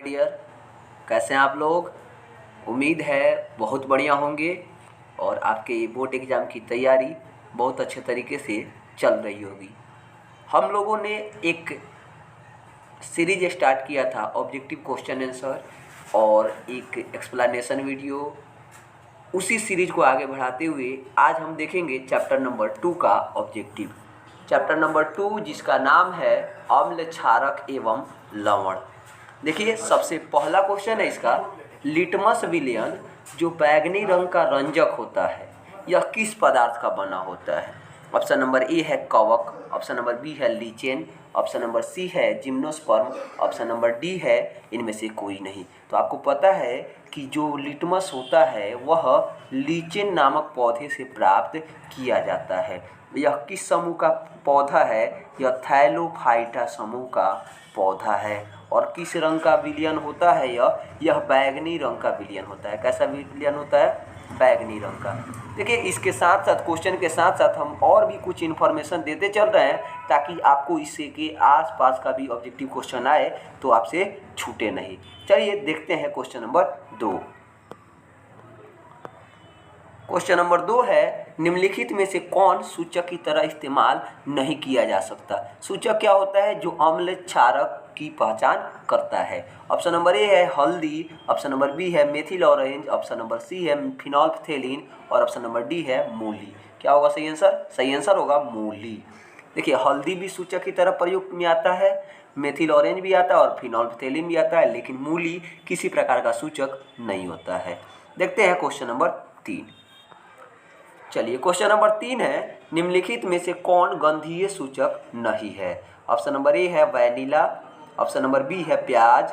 Dear, कैसे हैं आप लोग। उम्मीद है बहुत बढ़िया होंगे और आपके बोर्ड एग्ज़ाम की तैयारी बहुत अच्छे तरीके से चल रही होगी। हम लोगों ने एक सीरीज स्टार्ट किया था ऑब्जेक्टिव क्वेश्चन आंसर और एक एक्सप्लेनेशन वीडियो। उसी सीरीज को आगे बढ़ाते हुए आज हम देखेंगे चैप्टर नंबर 2 का ऑब्जेक्टिव। चैप्टर नंबर 2 जिसका नाम है अम्ल क्षारक एवं लवण। देखिए, सबसे पहला क्वेश्चन है इसका, लिटमस विलयन जो बैगनी रंग का रंजक होता है यह किस पदार्थ का बना होता है। ऑप्शन नंबर ए है कवक, ऑप्शन नंबर बी है लीचेन, ऑप्शन नंबर सी है जिम्नोस्पर्म, ऑप्शन नंबर डी है इनमें से कोई नहीं। तो आपको पता है कि जो लिटमस होता है वह लीचेन नामक पौधे से प्राप्त किया जाता है। यह किस समूह का पौधा है? यह थैलोफाइटा समूह का पौधा है। और किस रंग का विलयन होता है? यह बैगनी रंग का विलयन होता है। कैसा विलयन होता है? बैगनी रंग का। देखिए, इसके साथ साथ क्वेश्चन के साथ साथ हम और भी कुछ इन्फॉर्मेशन देते चल रहे हैं ताकि आपको इससे के आसपास का भी ऑब्जेक्टिव क्वेश्चन आए तो आपसे छूटे नहीं। चलिए देखते हैं क्वेश्चन नंबर 2। क्वेश्चन नंबर 2 है, निम्नलिखित में से कौन सूचक की तरह इस्तेमाल नहीं किया जा सकता। सूचक क्या होता है? जो अम्ल क्षारक की पहचान करता है। ऑप्शन नंबर ए है हल्दी, ऑप्शन नंबर बी है methyl orange, option number C है फिनोल्फथेलिन और ऑप्शन नंबर डी है मूली। क्या होगा सही आंसर? सही आंसर होगा मूली। देखिए, हल्दी भी सूचक की तरह प्रयुक्त में आता है, मेथिल ऑरेंज भी आता है और फिनोल्फथेलिन भी आता है, लेकिन मूली किसी प्रकार का सूचक नहीं होता है। देखते हैं क्वेश्चन नंबर 3। चलिए, क्वेश्चन नंबर 3 है, निम्नलिखित में से कौन गंधीय सूचक नहीं है। ऑप्शन नंबर ए है वैनिला, ऑप्शन नंबर बी है प्याज,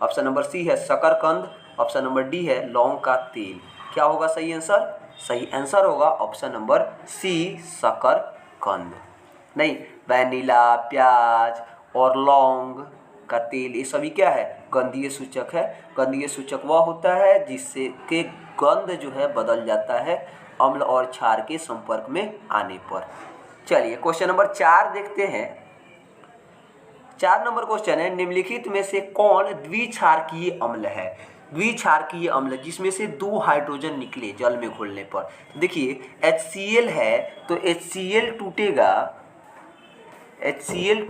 ऑप्शन नंबर सी है शकरकंद, ऑप्शन नंबर डी है लौंग का तेल। क्या होगा सही आंसर? सही आंसर होगा ऑप्शन नंबर सी, शकरकंद। नहीं, वैनिला, प्याज और लौंग का तेल ये सभी क्या है? गंधीय सूचक है। गंधीय सूचक वह होता है जिससे के गंध जो है बदल जाता है अम्ल और क्षार के संपर्क में आने पर। चलिए क्वेश्चन नंबर 4 देखते हैं। 4 नंबर क्वेश्चन है, निम्नलिखित में से कौन द्विक्षारकीय अम्ल है। द्विक्षारकीय अम्ल जिसमें से 2 हाइड्रोजन निकले जल में घुलने पर। देखिए, HCl है तो HCl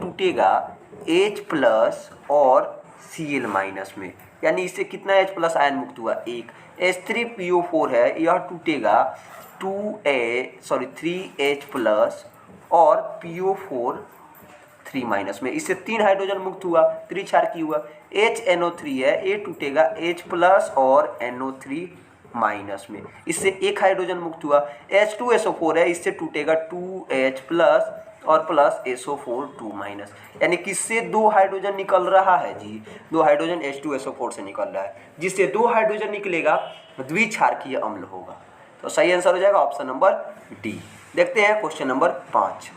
टूटेगा H प्लस और Cl माइनस में, यानी इससे कितना H प्लस आयन मुक्त हुआ? 1। H3PO4 है, यह टूटेगा 3H प्लस और PO4 3 माइनस में, इससे 3 हाइड्रोजन मुक्त हुआ, त्रिक्षारकी हुआ। HNO3 है, ये टूटेगा H प्लस और NO3 माइनस में, इससे 1 हाइड्रोजन मुक्त हुआ। H2SO4 है, इससे टूटेगा 2H प्लस और प्लस SO4 2 माइनस, यानी किससे 2 हाइड्रोजन निकल रहा है जी? 2 हाइड्रोजन H2SO4 से निकल रहा है, जिससे 2 हाइड्रोजन निकलेगा द्विक्षारकीय अम्ल होगा। तो सही आंसर हो जाएगा ऑप्शन नंबर डी। देखते हैं क्वेश्चन नंबर 5।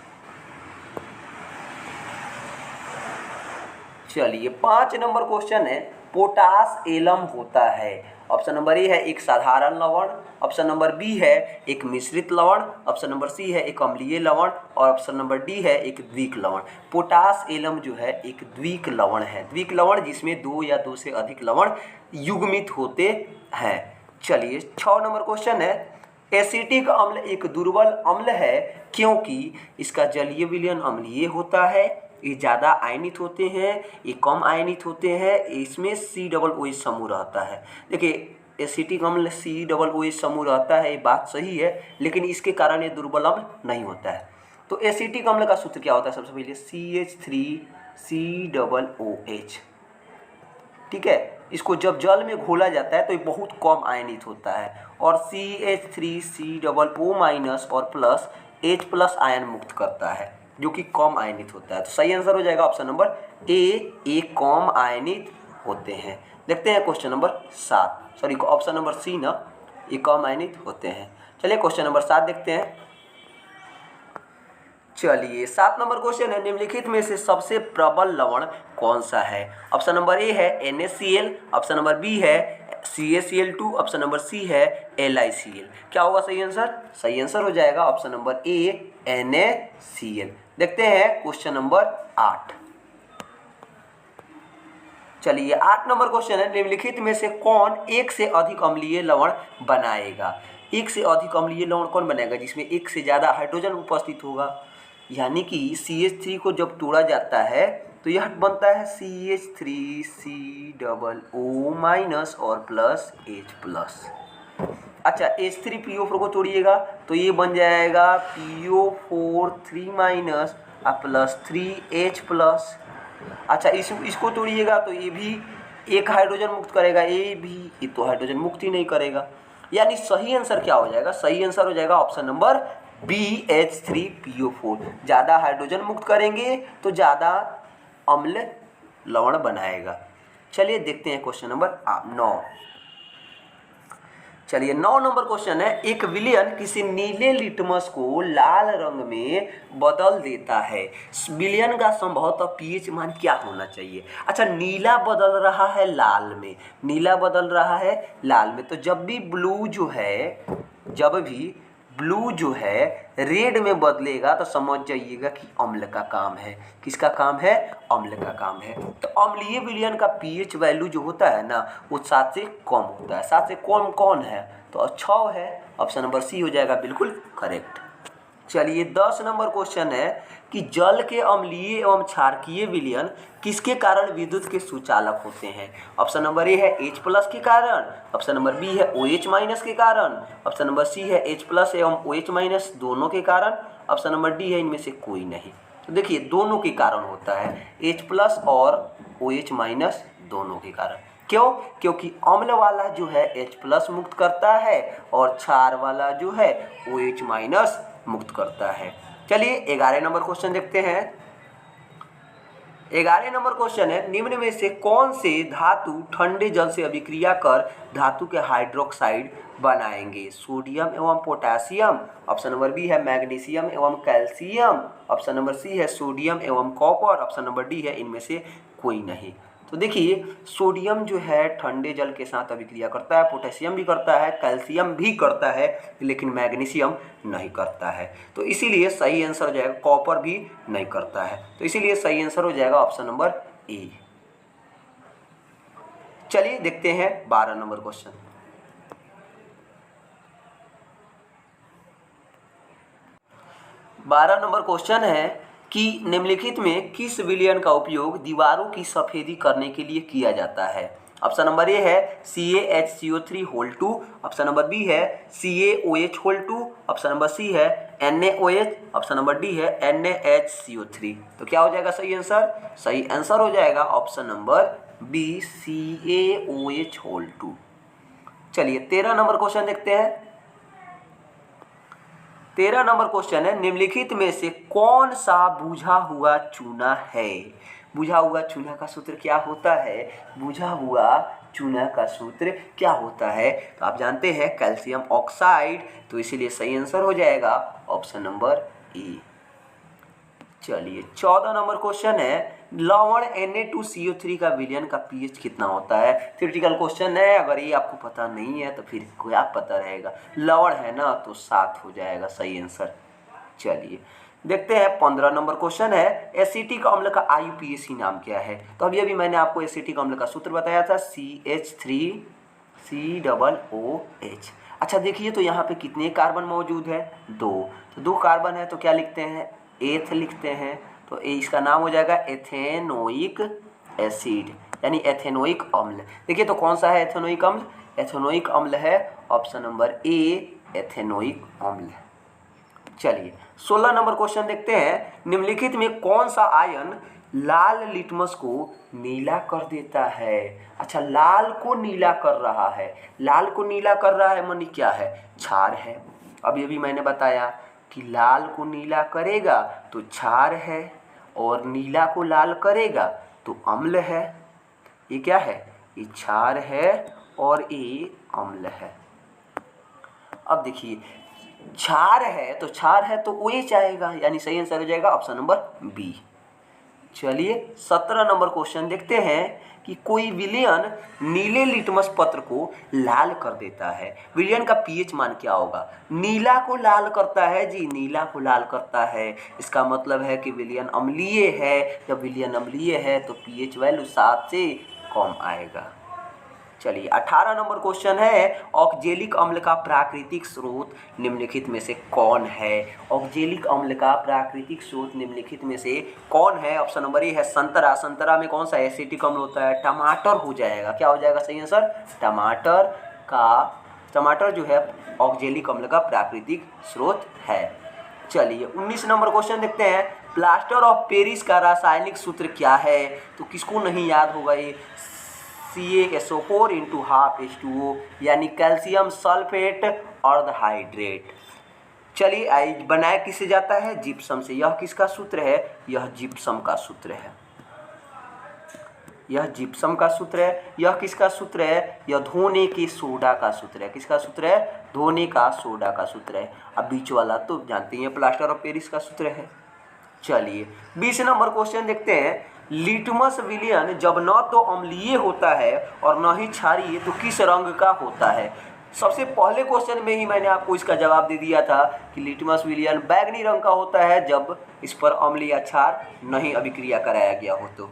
चलिए, 5 नंबर क्वेश्चन है, पोटास एलम होता है। ऑप्शन नंबर ए है एक साधारण लवण, ऑप्शन नंबर बी है एक मिश्रित लवण, ऑप्शन नंबर सी है एक अम्लीय लवण और ऑप्शन नंबर डी है एक द्विक लवण। पोटास एलम जो है एक द्विक लवण है। द्विक लवण जिसमें 2 या 2 से अधिक लवण युग्मित होते हैं। चलिए, 6 नंबर क्वेश्चन है, एसिटिक अम्ल एक दुर्बल अम्ल है क्योंकि इसका जलीय विलयन अम्लीय होता है, ये ज़्यादा आयनित होते हैं, ये कम आयनित होते हैं, इसमें COOH समूह रहता है। देखिए, एसिटिक अम्ल COOH समूह रहता है, ये बात सही है, लेकिन इसके कारण ये दुर्बल अम्ल नहीं होता है। तो एसिटिक अम्ल का सूत्र क्या होता है? सबसे पहले CH3COOH। ठीक है, इसको जब जल में घोला जाता है तो ये बहुत कम आयनित होता है और CH3COO माइनस और प्लस H प्लस आयन मुक्त करता है जो कि कम आयनित होता है। तो सही आंसर हो जाएगा ऑप्शन नंबर ए कम आयनित होते हैं। देखते हैं question number 7, sorry option number C ना, ये कम आयनित होते हैं। चलिए क्वेश्चन नंबर 7 देखते हैं। चलिए, 7 नंबर क्वेश्चन है, निम्नलिखित में से सबसे प्रबल लवण कौन सा है। ऑप्शन नंबर ए है NaCl, ऑप्शन नंबर बी है CaCl2, ऑप्शन नंबर सी है LiCl। क्या होगा सही आंसर? सही आंसर हो जाएगा ऑप्शन नंबर ए NaCl। देखते हैं क्वेश्चन नंबर 8। चलिए 8 नंबर क्वेश्चन है, निम्नलिखित में से कौन एक से अधिक अम्लीय लवण बनाएगा। एक से अधिक अम्लीय लवण कौन बनाएगा, जिसमें एक से ज़्यादा हाइड्रोजन उपस्थित होगा। यानी कि CH3 को जब तोड़ा जाता है तो यह बनता है CH3COO- और प्लस H+। अच्छा H3PO4 को तोड़िएगा तो ये बन जाएगा PO4 3- और प्लस 3H+। अच्छा इसको तोड़िएगा तो ये भी एक हाइड्रोजन मुक्त करेगा, ये भी ये तो हाइड्रोजन मुक्त ही नहीं करेगा। यानी सही आंसर क्या हो जाएगा, सही आंसर हो जाएगा ऑप्शन नंबर बी H3PO4। ज़्यादा हाइड्रोजन मुक्त करेंगे तो ज़्यादा अम्ल लवण बनाएगा। चलिए देखते हैं क्वेश्चन नंबर 9। चलिए 9 नंबर क्वेश्चन है, एक विलयन किसी नीले लिटमस को लाल रंग में बदल देता है। विलयन का संभवतः पीएच मान क्या होना चाहिए। अच्छा नीला बदल रहा है लाल में, नीला बदल रहा है लाल में, तो जब भी ब्लू जो है रेड में बदलेगा तो समझ जाइएगा कि अम्ल का काम है। किसका काम है, अम्ल का काम है। तो अम्लीय विलयन का पीएच वैल्यू जो होता है ना वो 7 से कम होता है। 7 से कम कौन है, तो 6 है। ऑप्शन नंबर सी हो जाएगा बिल्कुल करेक्ट। चलिए 10 नंबर क्वेश्चन है कि जल के अम्लीय एवं क्षारकीय विलयन किसके कारण विद्युत के सुचालक होते हैं। ऑप्शन नंबर ए है H+ के कारण, ऑप्शन नंबर बी है OH- के कारण, ऑप्शन नंबर सी है H+ एवं OH- दोनों के कारण, ऑप्शन नंबर डी है इनमें से कोई नहीं। तो देखिए दोनों के कारण होता है, H+ और OH- दोनों के कारण। क्यों, क्योंकि अम्ल वाला जो है H+ मुक्त करता है और क्षार वाला जो है OH- मुक्त करता है। चलिए 11 नंबर क्वेश्चन देखते हैं। 11 नंबर क्वेश्चन है, निम्न में से कौन से धातु ठंडे जल से अभिक्रिया कर धातु के हाइड्रोक्साइड बनाएंगे। सोडियम एवं पोटेशियम, ऑप्शन नंबर बी है मैग्नीशियम एवं कैल्शियम, ऑप्शन नंबर सी है सोडियम एवं कॉपर, ऑप्शन नंबर डी है इनमें से कोई नहीं। तो देखिए सोडियम जो है ठंडे जल के साथ अभिक्रिया करता है, पोटेशियम भी करता है, कैल्शियम भी करता है, लेकिन मैग्नीशियम नहीं करता है। तो इसीलिए सही आंसर हो जाएगा, कॉपर भी नहीं करता है, तो इसीलिए सही आंसर हो जाएगा ऑप्शन नंबर ए। चलिए देखते हैं 12 नंबर क्वेश्चन। 12 नंबर क्वेश्चन है कि निम्नलिखित में किस विलयन का उपयोग दीवारों की सफेदी करने के लिए किया जाता है। ऑप्शन नंबर ए है CaHCO3(2), ऑप्शन नंबर बी है CaOH(2), ऑप्शन नंबर सी है NaOH, ऑप्शन नंबर डी है NaHCO3। तो क्या हो जाएगा सही आंसर, सही आंसर हो जाएगा ऑप्शन नंबर बी CaOH(2). चलिए 13 नंबर क्वेश्चन देखते हैं। 13 नंबर क्वेश्चन है, निम्नलिखित में से कौन सा बुझा हुआ चूना है। बुझा हुआ चूना का सूत्र क्या होता है, बुझा हुआ चूना का सूत्र क्या होता है, तो आप जानते हैं कैल्शियम ऑक्साइड, तो इसीलिए सही आंसर हो जाएगा ऑप्शन नंबर ए। चलिए 14 नंबर क्वेश्चन है, लवण Na2CO3 का विलयन का पीएच कितना होता है। थ्योरेटिकल क्वेश्चन है, अगर ये आपको पता नहीं है तो फिर क्या पता रहेगा। लवण है ना तो 7 हो जाएगा सही आंसर। चलिए देखते हैं 15 नंबर क्वेश्चन है, एसिटिक अम्ल का IUPAC नाम क्या है। तो अभी मैंने आपको एसिटिक अम्ल का सूत्र बताया था CH3COOH। अच्छा देखिए तो यहाँ पे कितने कार्बन मौजूद है, 2, तो 2 कार्बन है तो क्या लिखते हैं, एथ लिखते हैं, तो इसका नाम हो जाएगा एथेनोइक एसिड यानी एथेनोइक अम्ल। देखिए तो कौन सा है एथेनोइक अम्ल, एथेनोइक अम्ल है ऑप्शन नंबर ए एथेनोइक अम्ल। चलिए 16 नंबर क्वेश्चन देखते हैं, निम्नलिखित में कौन सा आयन लाल लिटमस को नीला कर देता है। अच्छा लाल को नीला कर रहा है, लाल को नीला कर रहा है मानी क्या है, क्षार है। अभी मैंने बताया कि लाल को नीला करेगा तो क्षार है और नीला को लाल करेगा तो अम्ल है। ये क्या है, ये क्षार है और ये अम्ल है। अब देखिए क्षार है तो OH आएगा, यानी सही आंसर हो जाएगा ऑप्शन नंबर बी। चलिए 17 नंबर क्वेश्चन देखते हैं कि कोई विलयन नीले लिटमस पत्र को लाल कर देता है, विलयन का पीएच मान क्या होगा। नीला को लाल करता है जी, नीला को लाल करता है, इसका मतलब है कि विलयन अम्लीय है। जब विलयन अम्लीय है तो पीएच वैल्यू 7 से कम आएगा। चलिए 18 नंबर क्वेश्चन है, ऑक्जेलिक अम्ल का प्राकृतिक स्रोत निम्नलिखित में से कौन है? ऑक्जेलिक अम्ल का प्राकृतिक स्रोत निम्नलिखित में से कौन है? ऑप्शन नंबर ए है संतरा। संतरा में कौन सा एसिटिक अम्ल होता है? टमाटर हो जाएगा। क्या हो जाएगा सही आंसर? टमाटर जो है ऑक्जेलिक अम्ल का प्राकृतिक स्रोत है। चलिए 19 नंबर क्वेश्चन देखते हैं, प्लास्टर ऑफ पेरिस का रासायनिक सूत्र क्या है? तो किसको नहीं याद होगा ये? CaSO4 इंटू हाफ H2O, यानी कैल्शियम सल्फेट अर्धहाइड्रेट। चलिए आई बनाया किससे जाता है? जिप्सम से। यह किसका सूत्र है? यह जिप्सम का सूत्र है। यह जिप्सम का सूत्र है। यह किसका सूत्र है? यह धोने के सोडा का सूत्र है। किसका सूत्र है? धोने का सोडा का सूत्र है। अब बीच वाला तो जानते हैं प्लास्टर ऑफ पेरिस का सूत्र है। चलिए 20 नंबर क्वेश्चन देखते हैं, लिटमस विलयन जब न तो अम्लीय होता है और न ही क्षारीय तो किस रंग का होता है? सबसे पहले क्वेश्चन में ही मैंने आपको इसका जवाब दे दिया था कि लिटमस विलयन बैगनी रंग का होता है जब इस पर अम्ल या क्षार नहीं अभिक्रिया कराया गया हो तो।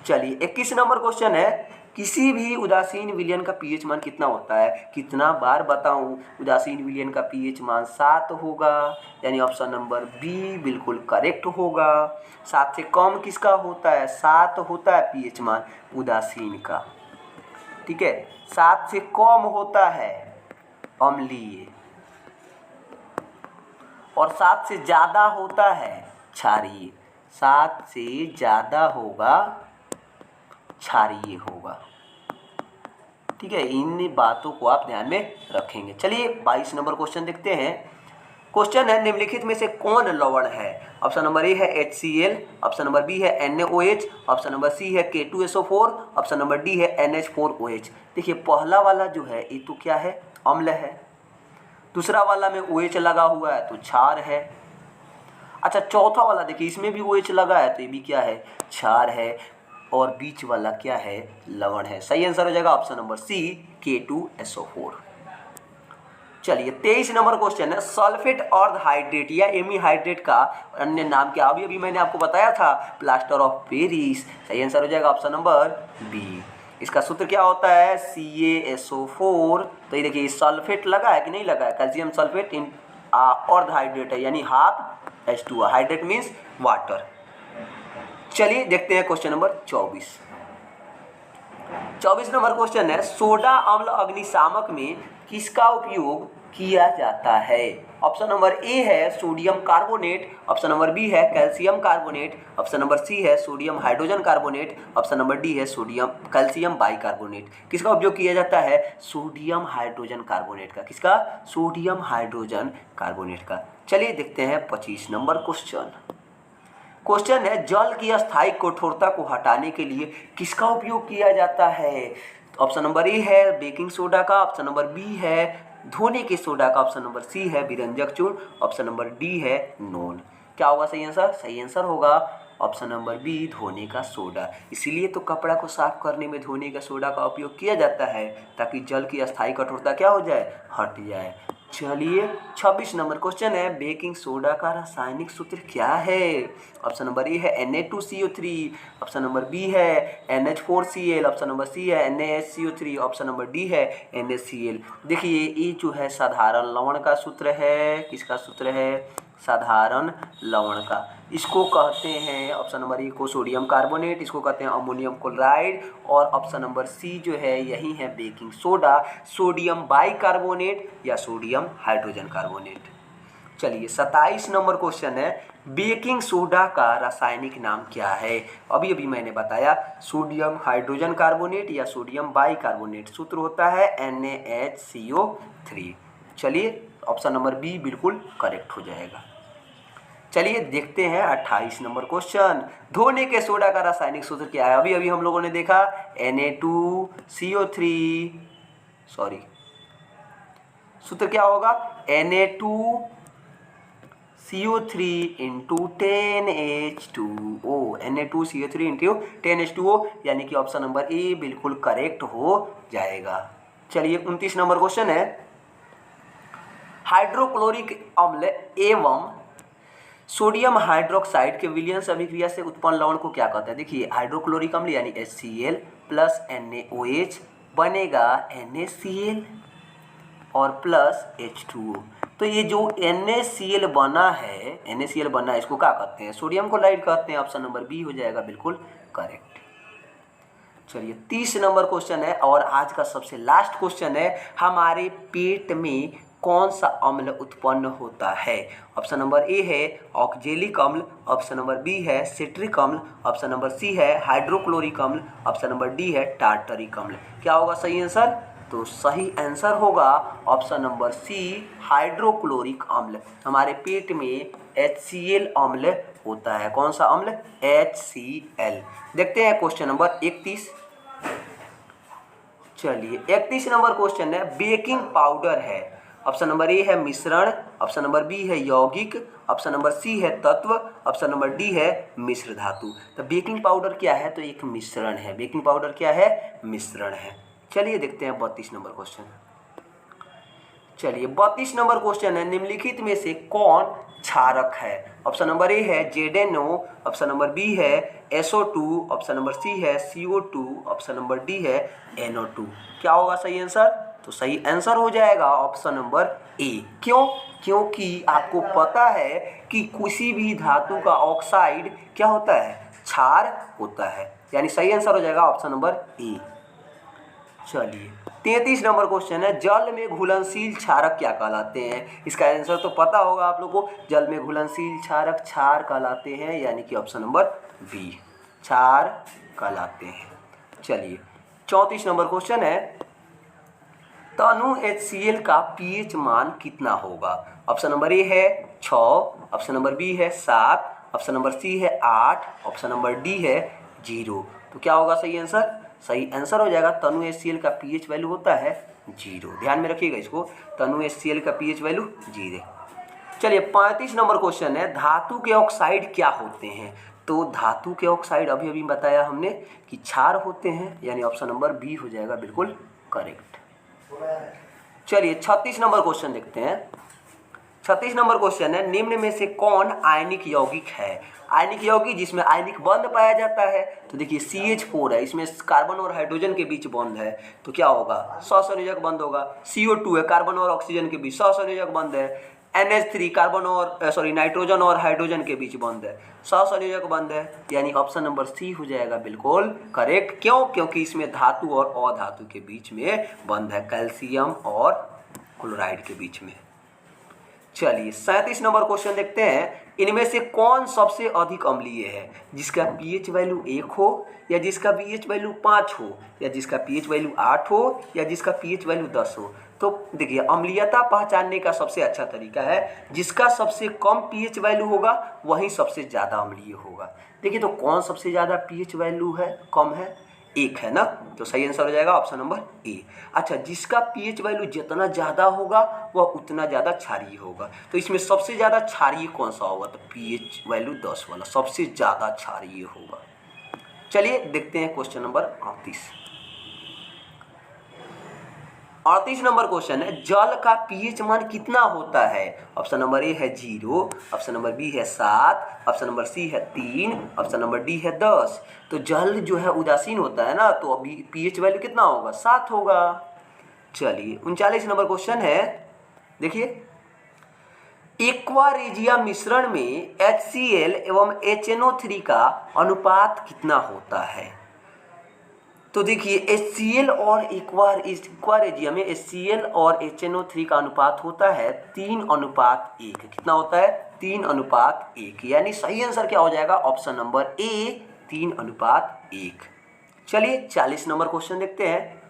चलिए 21 नंबर क्वेश्चन है, किसी भी उदासीन विलयन का पीएच मान कितना होता है? कितना बार बताऊं? उदासीन विलयन का पीएच मान 7 होगा, यानी ऑप्शन नंबर बी बिल्कुल करेक्ट होगा। 7 से कम किसका होता है? 7 होता है पीएच मान उदासीन का। ठीक है, 7 से कम होता है अम्लीय और 7 से ज़्यादा होता है क्षारीय। 7 से ज़्यादा होगा क्षारीय होगा। ठीक है, इन बातों को आप ध्यान में रखेंगे। चलिए 22 नंबर क्वेश्चन देखते हैं। क्वेश्चन है, निम्नलिखित में से कौन लवण है? ऑप्शन नंबर ए है HCl, ऑप्शन नंबर बी है NaOH, ऑप्शन नंबर सी है K2SO4, ऑप्शन नंबर डी है NH4OH। देखिए पहला वाला जो है ये तो क्या है? अम्ल है। दूसरा वाला में OH लगा हुआ है तो क्षार है। अच्छा चौथा वाला देखिए इसमें भी OH लगा है तो ये भी क्या है? क्षार है। और बीच वाला क्या है? लवण है। सही आंसर हो जाएगा ऑप्शन नंबर सी K2SO4। चलिए 23 नंबर क्वेश्चन है, सल्फेट अर्धहाइड्रेट या एमीहाइड्रेट का अन्य नाम क्या? अभी मैंने आपको बताया था प्लास्टर ऑफ पेरिस। सही आंसर हो जाएगा ऑप्शन नंबर बी। इसका सूत्र क्या होता है? CaSO4। तो ये देखिए सल्फेट लगा है कि नहीं लगा है? कैल्शियम सल्फेट इन अर्धहाइड्रेट है, यानी half H2O। Hydrate means water. चलिए देखते हैं क्वेश्चन नंबर 24 नंबर क्वेश्चन है, सोडा अम्ल अग्निशामक में किसका उपयोग किया जाता है? ऑप्शन नंबर ए है sodium carbonate, option number B है calcium carbonate, option number C है sodium hydrogen carbonate, option number D है सोडियम कैल्शियम बाइकार्बोनेट। किसका उपयोग किया जाता है? सोडियम हाइड्रोजन कार्बोनेट का। किसका? सोडियम हाइड्रोजन कार्बोनेट का। चलिए देखते हैं 25 नंबर क्वेश्चन है, जल की अस्थायी कठोरता को हटाने के लिए किसका उपयोग किया जाता है? ऑप्शन नंबर ए है बेकिंग सोडा का, ऑप्शन नंबर बी है धोने के सोडा का, ऑप्शन नंबर सी है विरंजक चूर्ण, ऑप्शन नंबर डी है नोन। क्या होगा सही आंसर? सही आंसर होगा ऑप्शन नंबर बी धोने का सोडा। इसीलिए तो कपड़ा को साफ करने में धोने का सोडा का उपयोग किया जाता है ताकि जल की अस्थायी कठोरता क्या हो जाए? हट जाए। चलिए 26 नंबर क्वेश्चन है, बेकिंग सोडा का रासायनिक सूत्र क्या है? ऑप्शन नंबर ए है Na2CO3, ऑप्शन नंबर बी है NH4Cl, ऑप्शन नंबर सी है NaHCO3, ऑप्शन नंबर डी है NaCl। देखिए ये जो है साधारण लवण का सूत्र है। किसका सूत्र है? साधारण लवण का। इसको कहते हैं ऑप्शन नंबर ए को सोडियम कार्बोनेट, इसको कहते हैं अमोनियम क्लोराइड, और ऑप्शन नंबर सी जो है यही है बेकिंग सोडा, सोडियम बाइकार्बोनेट या सोडियम हाइड्रोजन कार्बोनेट। चलिए 27 नंबर क्वेश्चन है, बेकिंग सोडा का रासायनिक नाम क्या है? अभी मैंने बताया सोडियम हाइड्रोजन कार्बोनेट या सोडियम बाइकार्बोनेट। सूत्र होता है NaHCO3। चलिए ऑप्शन नंबर बी बिल्कुल करेक्ट हो जाएगा। चलिए देखते हैं 28 नंबर क्वेश्चन, धोने के सोडा का रासायनिक सूत्र क्या है? अभी हम लोगों ने देखा Na2CO3, सॉरी सूत्र क्या होगा? Na2CO3 into 10H2O, Na2CO3 into 10H2O, यानी कि ऑप्शन नंबर ए बिल्कुल करेक्ट हो जाएगा। चलिए 29 नंबर क्वेश्चन है, हाइड्रोक्लोरिक अम्ल एवं सोडियम हाइड्रोक्साइड के विलयन अभिक्रिया से उत्पन्न लवण को क्या कहते हैं? देखिए हाइड्रोक्लोरिक अम्ल यानी HCl प्लस NaOH बनेगा NaCl और प्लस H2O। तो ये जो NaCl बना है, इसको क्या कहते हैं? सोडियम क्लोराइड कहते हैं। ऑप्शन नंबर बी हो जाएगा बिल्कुल करेक्ट। चलिए 30 नंबर क्वेश्चन है और आज का सबसे लास्ट क्वेश्चन है, हमारे पेट में कौन सा अम्ल उत्पन्न होता है? ऑप्शन नंबर ए है ऑक्जेलिक अम्ल, ऑप्शन नंबर बी है सिट्रिक अम्ल, ऑप्शन नंबर सी है हाइड्रोक्लोरिक अम्ल, ऑप्शन नंबर डी है टार्टरिक अम्ल। क्या होगा सही आंसर? तो सही आंसर होगा ऑप्शन नंबर सी हाइड्रोक्लोरिक अम्ल। हमारे पेट में HCl अम्ल होता है। कौन सा अम्ल? HCl। देखते हैं क्वेश्चन नंबर 31। चलिए 31 नंबर क्वेश्चन है, बेकिंग पाउडर है। ऑप्शन नंबर ए है मिश्रण, ऑप्शन नंबर बी है यौगिक, ऑप्शन नंबर सी है तत्व, ऑप्शन नंबर डी है मिश्र धातु। तो बेकिंग पाउडर क्या है? तो एक मिश्रण है। बेकिंग पाउडर क्या है? मिश्रण है। चलिए देखते हैं 32 नंबर क्वेश्चन। चलिए 32 नंबर क्वेश्चन है, निम्नलिखित में से कौन क्षारक है? ऑप्शन नंबर ए है ZNO, ऑप्शन नंबर बी है SO2, ऑप्शन नंबर सी है CO2, ऑप्शन नंबर डी है NO2। क्या होगा सही आंसर? तो सही आंसर हो जाएगा ऑप्शन नंबर ए। क्यों? क्योंकि आपको पता है कि किसी भी धातु का ऑक्साइड क्या होता है? क्षार होता है। यानी सही आंसर हो जाएगा ऑप्शन नंबर ए। चलिए 33 नंबर क्वेश्चन है, जल में घुलनशील क्षारक क्या कहलाते हैं? इसका आंसर तो पता होगा आप लोगों को। जल में घुलनशील क्षारक क्षार कहलाते हैं, यानी कि ऑप्शन नंबर बी क्षार कहलाते हैं। चलिए 34 नंबर क्वेश्चन है, तनु HCl का pH मान कितना होगा? ऑप्शन नंबर ए है 6, ऑप्शन नंबर बी है 7, ऑप्शन नंबर सी है 8, ऑप्शन नंबर डी है 0। तो क्या होगा सही आंसर? सही आंसर हो जाएगा तनु HCl का pH वैल्यू होता है 0। ध्यान में रखिएगा इसको, तनु HCl का pH वैल्यू 0। चलिए 35 नंबर क्वेश्चन है, धातु के ऑक्साइड क्या होते हैं? तो धातु के ऑक्साइड अभी बताया हमने कि क्षार होते हैं, यानी ऑप्शन नंबर बी हो जाएगा बिल्कुल करेक्ट। चलिए 36 नंबर क्वेश्चन देखते हैं। 36 नंबर क्वेश्चन है, निम्न में से कौन आयनिक यौगिक है? आयनिक यौगिक जिसमें आयनिक बंध पाया जाता है। तो देखिए CH4 है, इसमें कार्बन और हाइड्रोजन के बीच बंध है, तो क्या होगा? सहसंयोजक बंध होगा। CO2 है, कार्बन और ऑक्सीजन के बीच सहसंयोजक बंध है। NH3 कार्बन और नाइट्रोजन और हाइड्रोजन के बीच बंध है, सहसंयोजक बंध है, यानी ऑप्शन नंबर सी हो जाएगा बिल्कुल करेक्ट। क्यों? क्योंकि इसमें धातु और अधातु के बीच में बंध है, कैल्शियम और क्लोराइड के बीच में। चलिए 37 नंबर क्वेश्चन देखते हैं, इनमें से कौन सबसे अधिक अम्लीय है? जिसका pH वैल्यू 1 हो, या जिसका pH वैल्यू 5 हो, या जिसका pH वैल्यू 8 हो, या जिसका pH वैल्यू 10 हो। तो देखिए अम्लीयता पहचानने का सबसे अच्छा तरीका है, जिसका सबसे कम pH वैल्यू होगा वही सबसे ज़्यादा अम्लीय होगा। देखिए तो कौन सबसे ज़्यादा pH वैल्यू है कम है? 1 है ना, तो सही आंसर हो जाएगा ऑप्शन नंबर ए। अच्छा, जिसका pH वैल्यू जितना ज़्यादा होगा वह उतना ज़्यादा क्षारीय होगा। तो इसमें सबसे ज़्यादा क्षारीय कौन सा होगा? तो pH वैल्यू 10 वाला सबसे ज़्यादा क्षारीय होगा। चलिए देखते हैं क्वेश्चन नंबर 38 नंबर क्वेश्चन है, जल का pH मान कितना होता है? ऑप्शन नंबर ए है 0, ऑप्शन नंबर बी है 7, ऑप्शन नंबर सी है 3, ऑप्शन नंबर डी है 10। तो जल जो है उदासीन होता है ना, तो अभी pH वैल्यू कितना होगा? 7 होगा। चलिए 39 नंबर क्वेश्चन है, देखिए एक्वारेजिया मिश्रण में HCl एवं HNO3 का अनुपात कितना होता है? तो देखिए HCl और एक्वारेजिया में HCl और HNO3 का अनुपात होता है 3:1। कितना होता है? 3:1, यानी सही आंसर क्या हो जाएगा? ऑप्शन नंबर ए 3:1। चलिए 40 नंबर क्वेश्चन देखते हैं,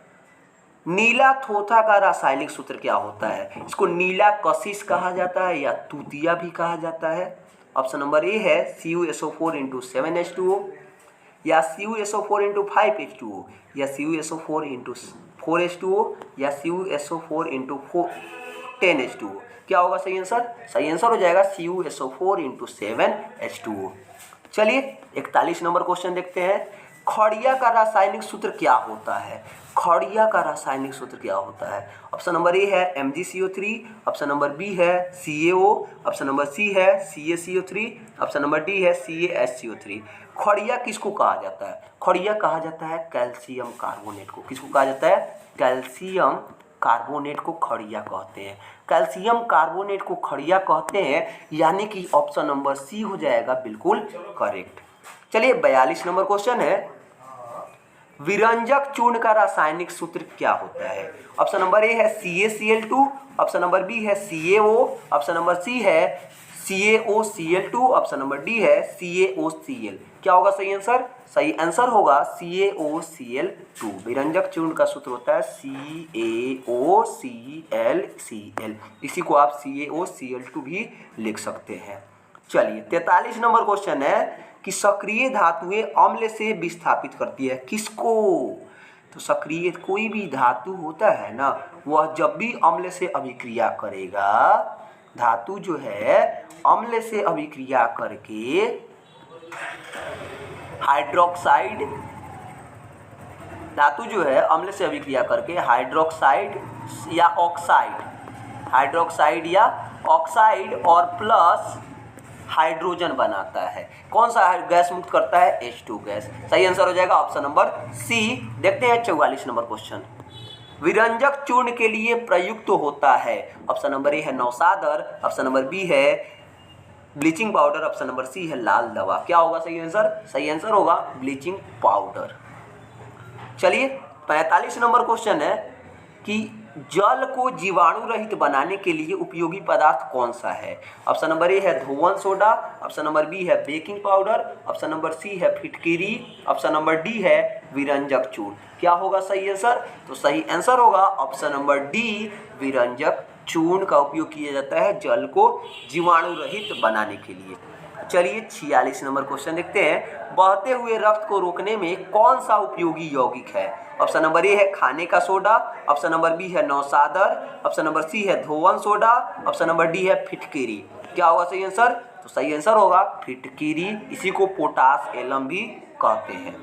नीला थोथा का रासायनिक सूत्र क्या होता है? इसको नीला कशिश कहा जाता है या तूतिया भी कहा जाता है। ऑप्शन नंबर ए है CuSO4 × 7H2O, या CuSO4 × 5H2O, या CuSO4 × 4H2O, या CuSO4 × 10H2O। क्या होगा सही आंसर? सही आंसर हो जाएगा CuSO4 × 7H2O। चलिए 41 नंबर क्वेश्चन देखते हैं, खड़िया का रासायनिक सूत्र क्या होता है? खड़िया का रासायनिक सूत्र क्या होता है? ऑप्शन नंबर ए है MgCO3, ऑप्शन नंबर बी है CaO, ऑप्शन नंबर सी है CaCO3, ऑप्शन नंबर डी है CaHCO3। खड़िया किसको कहा जाता है? खड़िया कहा जाता है कैल्शियम कार्बोनेट को। किसको कहा जाता है? कैल्शियम कार्बोनेट को खड़िया कहते हैं। कैल्शियम कार्बोनेट को खड़िया कहते हैं, यानी कि ऑप्शन नंबर सी हो जाएगा बिल्कुल करेक्ट। चलिए 42 नंबर क्वेश्चन है, विरंजक चूर्ण का रासायनिक सूत्र क्या होता है? ऑप्शन नंबर ए है CaCl2, ऑप्शन नंबर बी है CaO, ऑप्शन नंबर सी है CaOCl2, ऑप्शन नंबर डी है CaOCl। क्या होगा सही आंसर? सही आंसर होगा CaOCl2। विरंजक चूर्ण का सूत्र होता है CaOClCl। इसी को आप CaOCl2 भी लिख सकते हैं। चलिए 43 नंबर क्वेश्चन है कि सक्रिय धातुएं अम्ल से विस्थापित करती है किसको? तो सक्रिय कोई भी धातु होता है ना, वह जब भी अम्ल से अभिक्रिया करेगा, धातु जो है अम्ल से अभिक्रिया करके हाइड्रोक्साइड, धातु जो है अम्ल से अभिक्रिया करके हाइड्रोक्साइड या ऑक्साइड, हाइड्रोक्साइड या ऑक्साइड और प्लस हाइड्रोजन बनाता है। कौन सा गैस मुक्त करता है? H2 gas. सही आंसर हो जाएगा ऑप्शन नंबर सी। देखते हैं 44 नंबर क्वेश्चन, विरंजक चूर्ण के लिए प्रयुक्त होता है। ऑप्शन नंबर ए है नौसादर, ऑप्शन नंबर बी है bleaching powder, option number C है लाल दवा। क्या होगा सही आंसर? सही आंसर होगा ब्लीचिंग पाउडर। चलिए 45 नंबर क्वेश्चन है कि जल को जीवाणु रहित बनाने के लिए उपयोगी पदार्थ कौन सा है? ऑप्शन नंबर ए है धोवन सोडा, ऑप्शन नंबर बी है baking powder, option number C है फिटकिरी, ऑप्शन नंबर डी है विरंजक चूर्ण। क्या होगा सही आंसर? तो सही आंसर होगा ऑप्शन नंबर डी, विरंजक चूर्ण का उपयोग किया जाता है जल को जीवाणु रहित बनाने के लिए। चलिए 46 नंबर क्वेश्चन देखते हैं, बहते हुए रक्त को रोकने में कौन सा उपयोगी यौगिक है? ऑप्शन नंबर ए है खाने का सोडा, ऑप्शन नंबर बी है नौसादर, ऑप्शन नंबर सी है धोवन सोडा, ऑप्शन नंबर डी है फिटकिरी। क्या होगा सही आंसर? तो सही आंसर होगा फिटकिरी। इसी को पोटास एलम भी कहते हैं।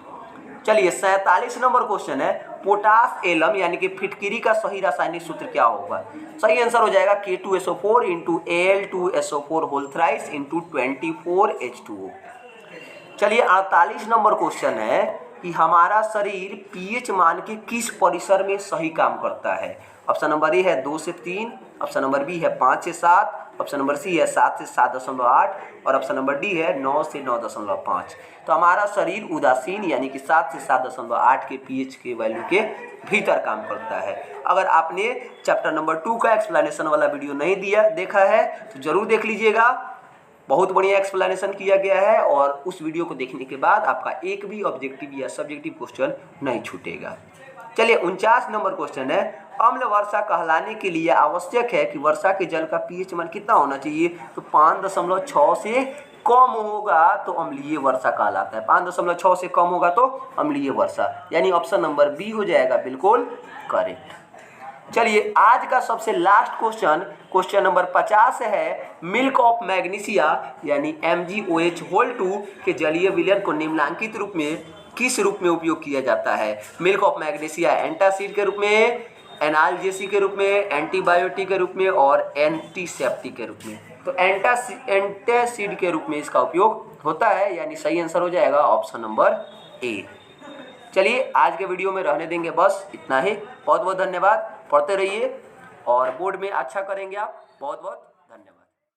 चलिए 47 नंबर क्वेश्चन है, पोटास एलम यानी कि फिटकिरी का सही रासायनिक सूत्र क्या होगा? सही आंसर हो जाएगा K2SO4 × Al2SO4 whole thrice × 24H2O। चलिए 48 नंबर क्वेश्चन है कि हमारा शरीर pH मान के किस परिसर में सही काम करता है? ऑप्शन नंबर ए है 2 से 3, ऑप्शन नंबर बी है 5 से 7, ऑप्शन नंबर सी है 7 से 7.8 और ऑप्शन नंबर डी है 9 से 9.5। तो हमारा शरीर उदासीन यानी कि 7 से 7.8 के pH के वैल्यू के भीतर काम करता है। अगर आपने चैप्टर नंबर 2 का एक्सप्लेनेशन वाला वीडियो नहीं देखा है तो जरूर देख लीजिएगा। बहुत बढ़िया एक्सप्लेनेशन किया गया है और उस वीडियो को देखने के बाद आपका एक भी ऑब्जेक्टिव या सब्जेक्टिव क्वेश्चन नहीं छूटेगा। चलिए 49 नंबर क्वेश्चन है, अम्ल वर्षा कहलाने के लिए आवश्यक है कि वर्षा के जल का pH मान कितना होना चाहिए? तो 5.6 से कम होगा तो अम्लीय वर्षा कहलाता है। 5.6 से कम होगा तो अम्लीय वर्षा, यानी ऑप्शन नंबर बी हो जाएगा बिल्कुल करेक्ट। चलिए आज का सबसे लास्ट क्वेश्चन, क्वेश्चन नंबर 50 है, मिल्क ऑफ मैग्नीशिया यानी MgOH2 के जलीय विलयन को निम्नलिखित रूप में किस रूप में उपयोग किया जाता है? मिल्क ऑफ मैग्नीशिया एंटासिड के रूप में, एनाल्जेसिक के रूप में, एंटीबायोटिक के रूप में और एंटीसेप्टिक के रूप में। तो एंटासिड के रूप में इसका उपयोग होता है, यानी सही आंसर हो जाएगा ऑप्शन नंबर ए। चलिए आज के वीडियो में रहने देंगे बस इतना ही। बहुत बहुत धन्यवाद। पढ़ते रहिए और बोर्ड में अच्छा करेंगे आप। बहुत बहुत